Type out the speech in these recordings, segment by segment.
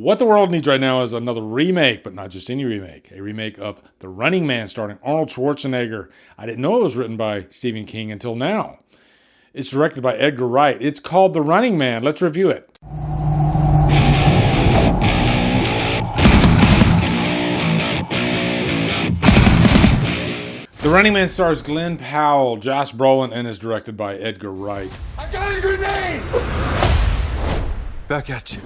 What the world needs right now is another remake, but not just any remake. A remake of The Running Man starring Arnold Schwarzenegger. I didn't know it was written by Stephen King until now. It's directed by Edgar Wright. It's called The Running Man. Let's review it. The Running Man stars Glen Powell, Josh Brolin, and is directed by Edgar Wright. I got a grenade! Back at you.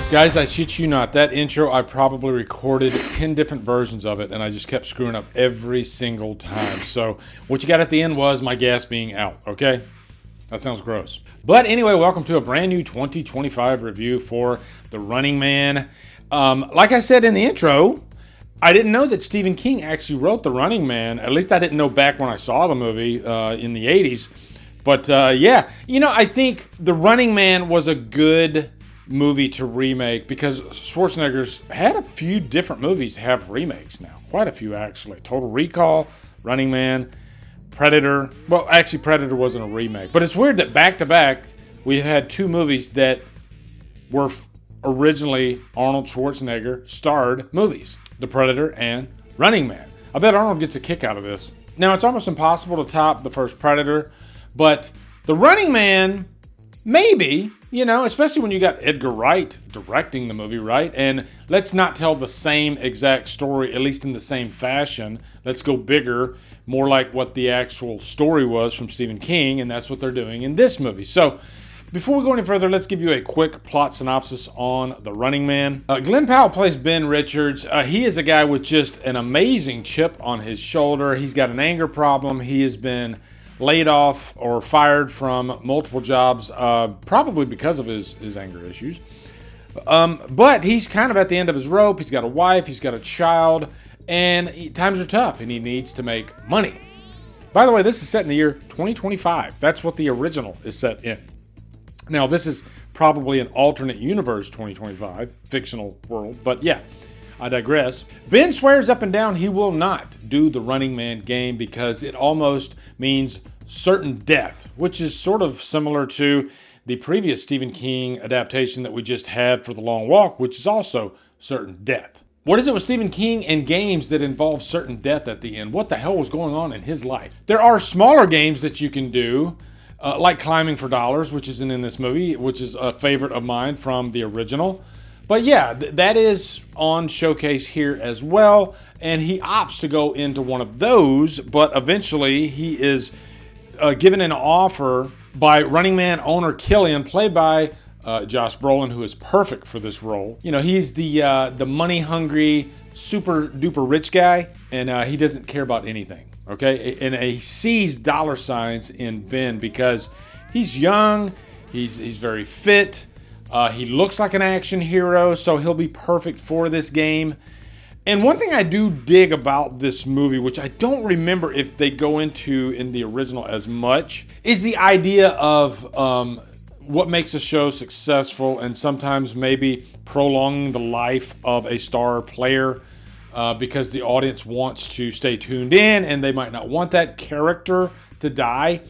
Guys, I shit you not, that intro, I probably recorded 10 different versions of it, and I just kept screwing up every single time. So what you got at the end was my gas being out, okay? That sounds gross. But anyway, welcome to a brand new 2025 review for The Running Man. Like I said in the intro, I didn't know that Stephen King actually wrote The Running Man. At least I didn't know back when I saw the movie in the 80s. But yeah, you know, I think The Running Man was a good movie to remake because Schwarzenegger's had a few different movies have remakes now. Quite a few, actually. Total Recall, Running Man, Predator. Well, actually, Predator wasn't a remake. But it's weird that back-to-back, we had two movies that were originally Arnold Schwarzenegger starred movies. The Predator and Running Man. I bet Arnold gets a kick out of this. Now, it's almost impossible to top the first Predator, but The Running Man, maybe, you know, especially when you got Edgar Wright directing the movie, right? And let's not tell the same exact story, at least in the same fashion. Let's go bigger, more like what the actual story was from Stephen King, and that's what they're doing in this movie. So, before we go any further, let's give you a quick plot synopsis on The Running Man. Glen Powell plays Ben Richards. He is a guy with just an amazing chip on his shoulder. He's got an anger problem. He has been laid off or fired from multiple jobs, probably because of his anger issues. But he's kind of at the end of his rope. He's got a wife, he's got a child, and times are tough, and he needs to make money. By the way, this is set in the year 2025. That's what the original is set in. Now, this is probably an alternate universe 2025, fictional world, but yeah, I digress. Ben swears up and down he will not do the Running Man game because it almost means certain death, which is sort of similar to the previous Stephen King adaptation that we just had for The Long Walk, which is also certain death. What is it with Stephen King and games that involve certain death at the end? What the hell was going on in his life? There are smaller games that you can do, like Climbing for Dollars, which isn't in this movie, which is a favorite of mine from the original. But yeah, that is on showcase here as well. And he opts to go into one of those, but eventually he is given an offer by Running Man owner Killian, played by Josh Brolin, who is perfect for this role. You know, he's the money-hungry, super-duper rich guy, and he doesn't care about anything. Okay, and he sees dollar signs in Ben because he's young, he's very fit, he looks like an action hero, so he'll be perfect for this game. And one thing I do dig about this movie, which I don't remember if they go into in the original as much, is the idea of what makes a show successful and sometimes maybe prolonging the life of a star player. Because the audience wants to stay tuned in and they might not want that character to die.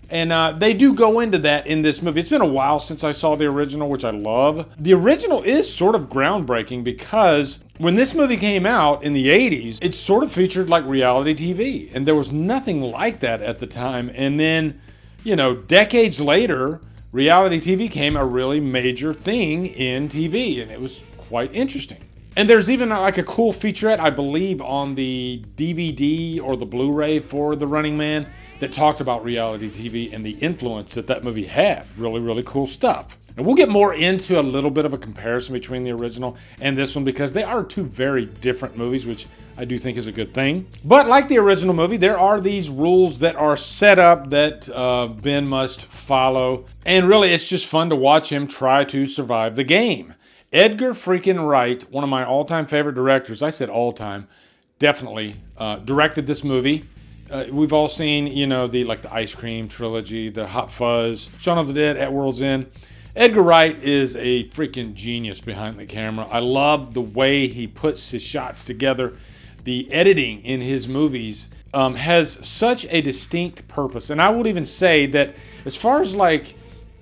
And they do go into that in this movie. It's been a while since I saw the original, which I love. The original is sort of groundbreaking because when this movie came out in the 80s, it sort of featured like reality TV. And there was nothing like that at the time. And then, you know, decades later, reality TV became a really major thing in TV. And it was quite interesting. And there's even like a cool featurette, I believe, on the DVD or the Blu-ray for The Running Man that talked about reality TV and the influence that movie had. Really, really cool stuff. And we'll get more into a little bit of a comparison between the original and this one because they are two very different movies, which I do think is a good thing. But like the original movie, there are these rules that are set up that Ben must follow. And really, it's just fun to watch him try to survive the game. Edgar freaking Wright, one of my all-time favorite directors, I said all-time, definitely directed this movie. We've all seen, you know, the Ice Cream trilogy, the Hot Fuzz, Shaun of the Dead, At World's End. Edgar Wright is a freaking genius behind the camera. I love the way he puts his shots together. The editing in his movies has such a distinct purpose. And I would even say that as far as like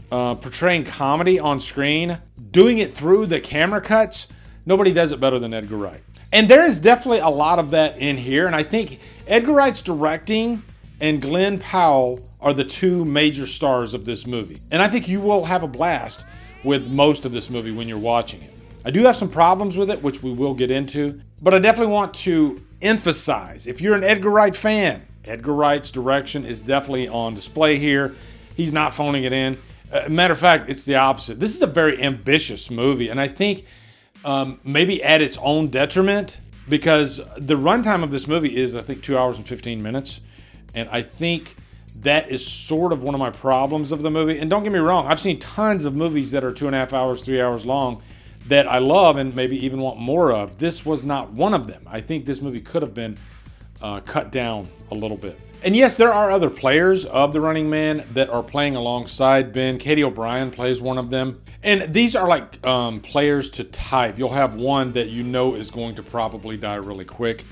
portraying comedy on screen, doing it through the camera cuts, nobody does it better than Edgar Wright. And there is definitely a lot of that in here. And I think Edgar Wright's directing and Glen Powell are the two major stars of this movie. And I think you will have a blast with most of this movie when you're watching it. I do have some problems with it, which we will get into, but I definitely want to emphasize, if you're an Edgar Wright fan, Edgar Wright's direction is definitely on display here. He's not phoning it in. Matter of fact, it's the opposite. This is a very ambitious movie, and I think maybe at its own detriment, because the runtime of this movie is, I think, 2 hours and 15 minutes, and I think that is sort of one of my problems of the movie. And don't get me wrong, I've seen tons of movies that are 2.5 hours, 3 hours long that I love and maybe even want more of. This was not one of them. I think this movie could have been cut down a little bit. And yes, there are other players of the Running Man that are playing alongside Ben. Katie O'Brien plays one of them. And these are like players to type. You'll have one that you know is going to probably die really quick.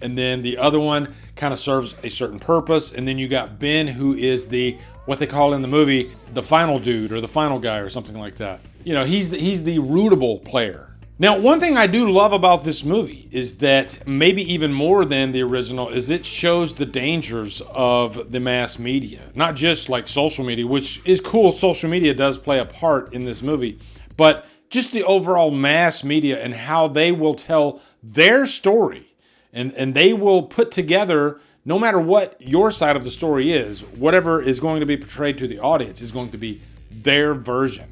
And then the other one kind of serves a certain purpose. And then you got Ben, who is the, what they call in the movie, the final dude or the final guy or something like that. You know, he's the rootable player. Now, one thing I do love about this movie is that maybe even more than the original is it shows the dangers of the mass media. Not just like social media, which is cool. Social media does play a part in this movie, but just the overall mass media and how they will tell their story. And they will put together, no matter what your side of the story is, whatever is going to be portrayed to the audience is going to be their version.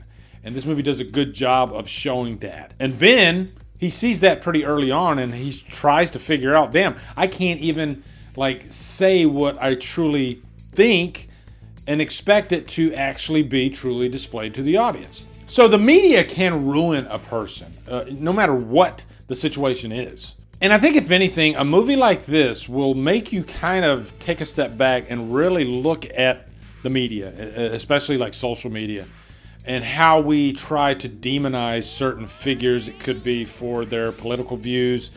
And this movie does a good job of showing that. And Ben, he sees that pretty early on and he tries to figure out, damn, I can't even like say what I truly think and expect it to actually be truly displayed to the audience. So the media can ruin a person, no matter what the situation is. And I think if anything, a movie like this will make you kind of take a step back and really look at the media, especially like social media, and how we try to demonize certain figures. It could be for their political views,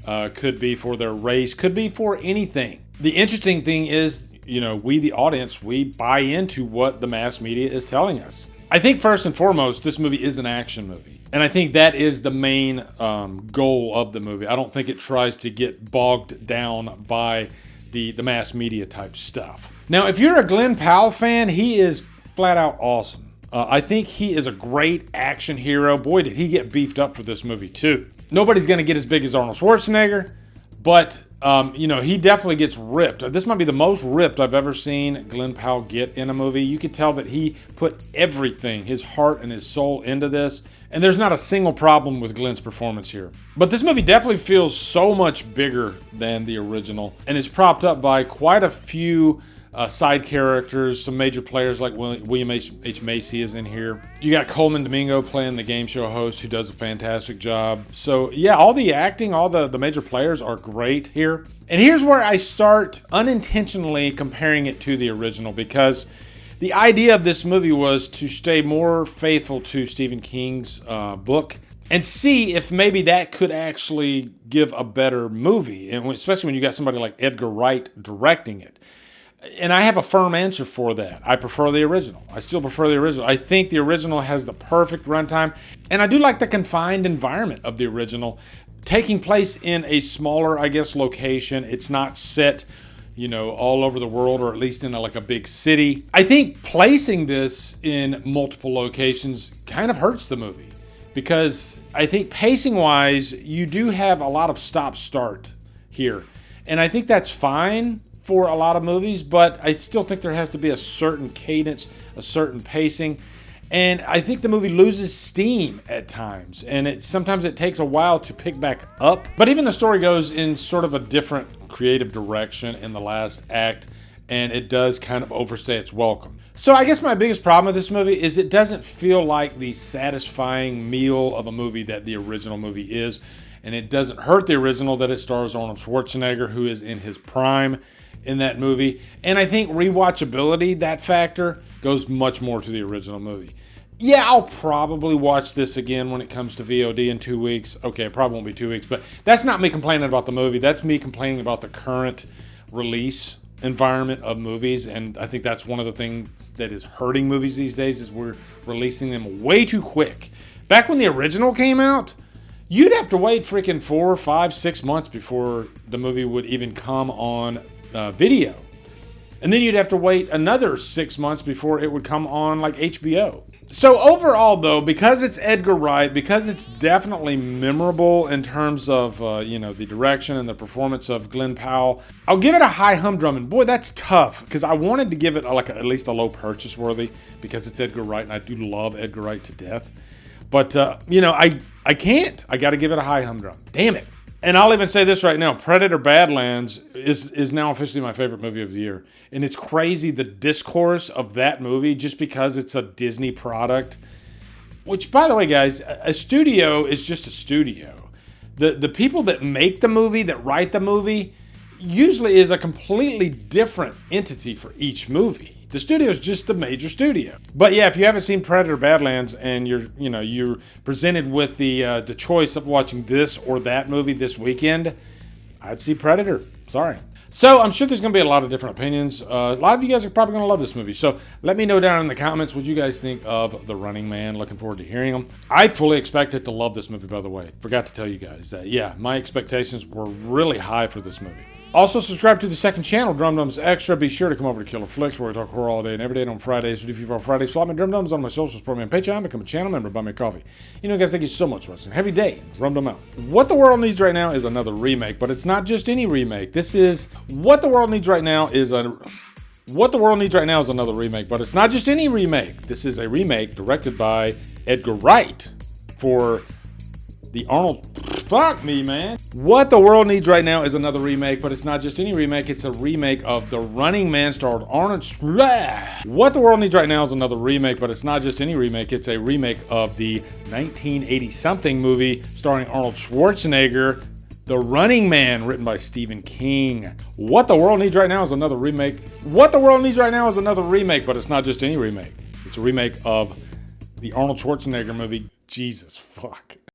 could be for their race, could be for anything. The interesting thing is, you know, we, the audience, we buy into what the mass media is telling us. I think first and foremost, this movie is an action movie. And I think that is the main goal of the movie. I don't think it tries to get bogged down by the mass media type stuff. Now, if you're a Glen Powell fan, he is flat out awesome. I think he is a great action hero. Boy, did he get beefed up for this movie too. Nobody's going to get as big as Arnold Schwarzenegger, but you know, he definitely gets ripped. This might be the most ripped I've ever seen Glen Powell get in a movie. You could tell that he put everything, his heart and his soul into this, and there's not a single problem with Glen's performance here. But this movie definitely feels so much bigger than the original, and is propped up by quite a few side characters, some major players like William H. Macy is in here. You got Coleman Domingo playing the game show host, who does a fantastic job. So yeah, all the acting, all the major players are great here. And here's where I start unintentionally comparing it to the original, because the idea of this movie was to stay more faithful to Stephen King's book and see if maybe that could actually give a better movie, and especially when you got somebody like Edgar Wright directing it. And I have a firm answer for that. I prefer the original. I still prefer the original. I think the original has the perfect runtime. And I do like the confined environment of the original, taking place in a smaller, I guess, location. It's not set, you know, all over the world, or at least in like a big city. I think placing this in multiple locations kind of hurts the movie, because I think pacing-wise, you do have a lot of stop-start here. And I think that's fine for a lot of movies, but I still think there has to be a certain cadence, a certain pacing. And I think the movie loses steam at times, and sometimes it takes a while to pick back up. But even the story goes in sort of a different creative direction in the last act, and it does kind of overstay its welcome. So I guess my biggest problem with this movie is it doesn't feel like the satisfying meal of a movie that the original movie is. And it doesn't hurt the original that it stars Arnold Schwarzenegger, who is in his prime in that movie. And I think rewatchability, that factor, goes much more to the original movie. Yeah, I'll probably watch this again when it comes to VOD in 2 weeks. Okay, it probably won't be 2 weeks, but that's not me complaining about the movie. That's me complaining about the current release environment of movies, and I think that's one of the things that is hurting movies these days is we're releasing them way too quick. Back when the original came out, you'd have to wait freaking 4, 5, 6 months before the movie would even come on video. And then you'd have to wait another 6 months before it would come on like HBO. So overall though, because it's Edgar Wright, because it's definitely memorable in terms of the direction and the performance of Glen Powell, I'll give it a high humdrum. And boy, that's tough because I wanted to give it at least a low purchase worthy because it's Edgar Wright and I do love Edgar Wright to death. But I can't. I got to give it a high humdrum. Damn it. And I'll even say this right now, Predator Badlands is now officially my favorite movie of the year. And it's crazy the discourse of that movie just because it's a Disney product. Which, by the way, guys, a studio is just a studio. The people that make the movie, that write the movie, usually is a completely different entity for each movie. The studio is just the major studio. But yeah, if you haven't seen Predator Badlands and you're presented with the choice of watching this or that movie this weekend, I'd see Predator. Sorry. So I'm sure there's going to be a lot of different opinions. A lot of you guys are probably going to love this movie. So let me know down in the comments what you guys think of The Running Man. Looking forward to hearing them. I fully expected to love this movie, by the way. Forgot to tell you guys that. Yeah, my expectations were really high for this movie. Also, subscribe to the second channel, Drumdums Xtra. Be sure to come over to Killer Flicks, where we talk horror all day and every day on Fridays. If you on Fridays, follow me Drumdums on my socials, support me on Patreon, become a channel member, buy me a coffee. You know, guys, thank you so much for watching. Have a day. Drumdum out. What the world needs right now is another remake, but it's not just any remake. This is what the world needs right now is another remake, but it's not just any remake. This is a remake directed by Edgar Wright for the Arnold. Fuck me, man. What the world needs right now is another remake, but it's not just any remake. It's a remake of The Running Man starred Arnold. What the world needs right now is another remake, but it's not just any remake. It's a remake of the 1980-something movie starring Arnold Schwarzenegger, The Running Man, written by Stephen King. What the world needs right now is another remake. What the world needs right now is another remake, but it's not just any remake. It's a remake of the Arnold Schwarzenegger movie. Jesus fuck.